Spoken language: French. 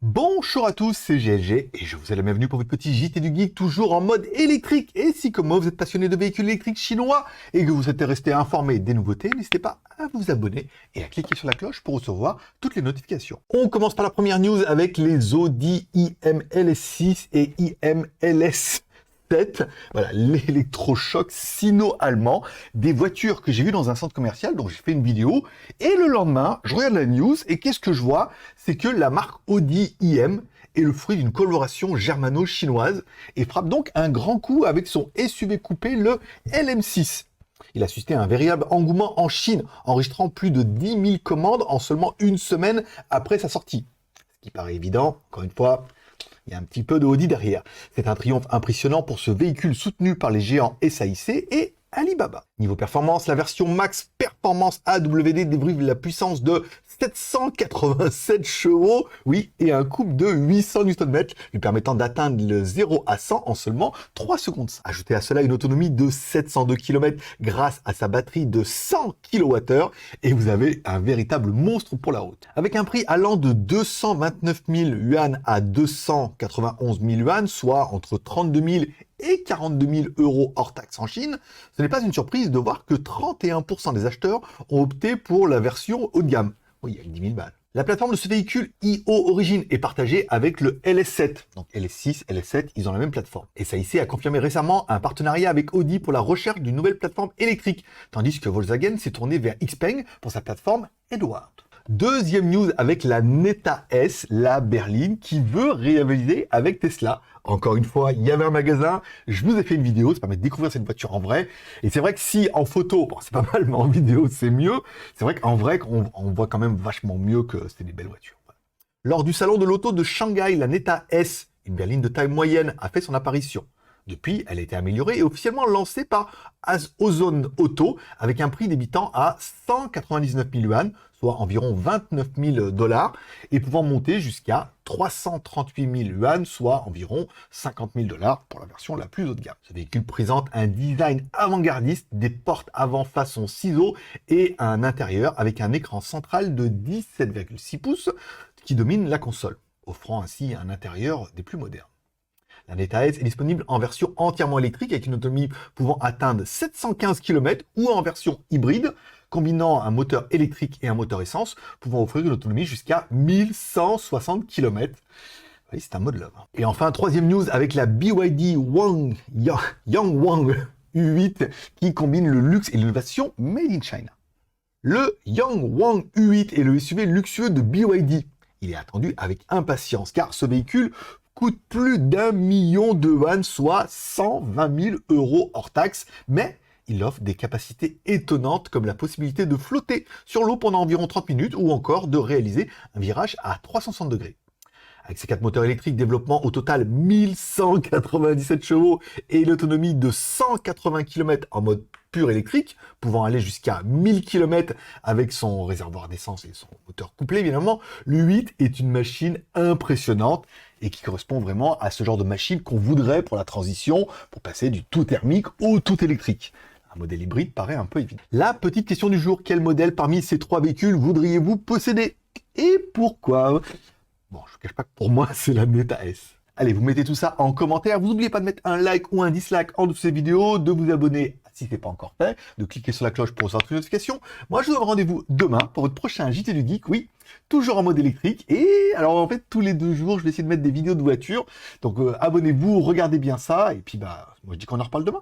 Bonjour à tous, c'est GLG et je vous souhaite la bienvenue pour votre petit JT du Geek, toujours en mode électrique. Et si comme moi vous êtes passionné de véhicules électriques chinois et que vous souhaitez rester informé des nouveautés, n'hésitez pas à vous abonner et à cliquer sur la cloche pour recevoir toutes les notifications. On commence par la première news avec les Audi IMLS6 et IMLS7. Voilà, l'électrochoc sino-allemand, des voitures que j'ai vues dans un centre commercial, dont j'ai fait une vidéo, et le lendemain, je regarde la news, et qu'est-ce que je vois? C'est que la marque Audi IM est le fruit d'une collaboration germano-chinoise, et frappe donc un grand coup avec son SUV coupé, le LM6. Il a suscité un véritable engouement en Chine, enregistrant plus de 10 000 commandes en seulement une semaine après sa sortie. Ce qui paraît évident, encore une fois, il y a un petit peu de Audi derrière. C'est un triomphe impressionnant pour ce véhicule soutenu par les géants SAIC et Alibaba. Niveau performance, la version Max Performance AWD délivre la puissance de 787 chevaux, oui, et un couple de 800 Nm, lui permettant d'atteindre le 0 à 100 en seulement 3 secondes. Ajoutez à cela une autonomie de 702 km grâce à sa batterie de 100 kWh, et vous avez un véritable monstre pour la route. Avec un prix allant de 229 000 yuan à 291 000 yuan, soit entre 32 000 et 42 000 euros hors taxe en Chine, ce n'est pas une surprise de voir que 31% des acheteurs ont opté pour la version haut de gamme. Oui, avec 10 000 balles. La plateforme de ce véhicule IO Origin est partagée avec le LS7. Donc LS6, LS7, ils ont la même plateforme. Et SAIC a confirmé récemment un partenariat avec Audi pour la recherche d'une nouvelle plateforme électrique, tandis que Volkswagen s'est tourné vers Xpeng pour sa plateforme Edward. Deuxième news avec la Neta S, la berline, qui veut rivaliser avec Tesla. Encore une fois, il y avait un magasin, je vous ai fait une vidéo, ça permet de découvrir cette voiture en vrai. Et c'est vrai que si en photo, bon, c'est pas mal, mais en vidéo c'est mieux, c'est vrai qu'en vrai, on voit quand même vachement mieux que c'est des belles voitures. Lors du salon de l'auto de Shanghai, la Neta S, une berline de taille moyenne, a fait son apparition. Depuis, elle a été améliorée et officiellement lancée par Ozone Auto avec un prix débutant à 199 000 yuan, soit environ 29 000 $, et pouvant monter jusqu'à 338 000 yuan, soit environ 50 000 $ pour la version la plus haut de gamme. Ce véhicule présente un design avant-gardiste, des portes avant façon ciseaux et un intérieur avec un écran central de 17,6 pouces qui domine la console, offrant ainsi un intérieur des plus modernes. La Neta S est disponible en version entièrement électrique avec une autonomie pouvant atteindre 715 km ou en version hybride, combinant un moteur électrique et un moteur essence, pouvant offrir une autonomie jusqu'à 1160 km. Oui, c'est un mode love. Et enfin, troisième news avec la BYD Yangwang U8 qui combine le luxe et l'innovation made in China. Le Yangwang U8 est le SUV luxueux de BYD. Il est attendu avec impatience car ce véhicule coûte plus d'1 million de yuan, soit 120 000 € hors taxe, mais il offre des capacités étonnantes comme la possibilité de flotter sur l'eau pendant environ 30 minutes ou encore de réaliser un virage à 360 degrés. Avec ses 4 moteurs électriques, développement au total 1197 chevaux et l'autonomie de 180 km en mode pur électrique, pouvant aller jusqu'à 1000 km avec son réservoir d'essence et son moteur couplé évidemment, l'U8 est une machine impressionnante et qui correspond vraiment à ce genre de machine qu'on voudrait pour la transition, pour passer du tout thermique au tout électrique. Un modèle hybride paraît un peu évident. La petite question du jour, quel modèle parmi ces 3 véhicules voudriez-vous posséder? Et pourquoi? Bon, je ne vous cache pas que pour moi, c'est la Neta S. Allez, vous mettez tout ça en commentaire. Vous n'oubliez pas de mettre un like ou un dislike en dessous de cette vidéo, de vous abonner si ce n'est pas encore fait, de cliquer sur la cloche pour recevoir toutes les notifications. Moi, je vous donne rendez-vous demain pour votre prochain JT du Geek, oui, toujours en mode électrique. Et alors, en fait, tous les 2 jours, je vais essayer de mettre des vidéos de voitures. Donc, abonnez-vous, regardez bien ça. Et puis, moi, je dis qu'on en reparle demain.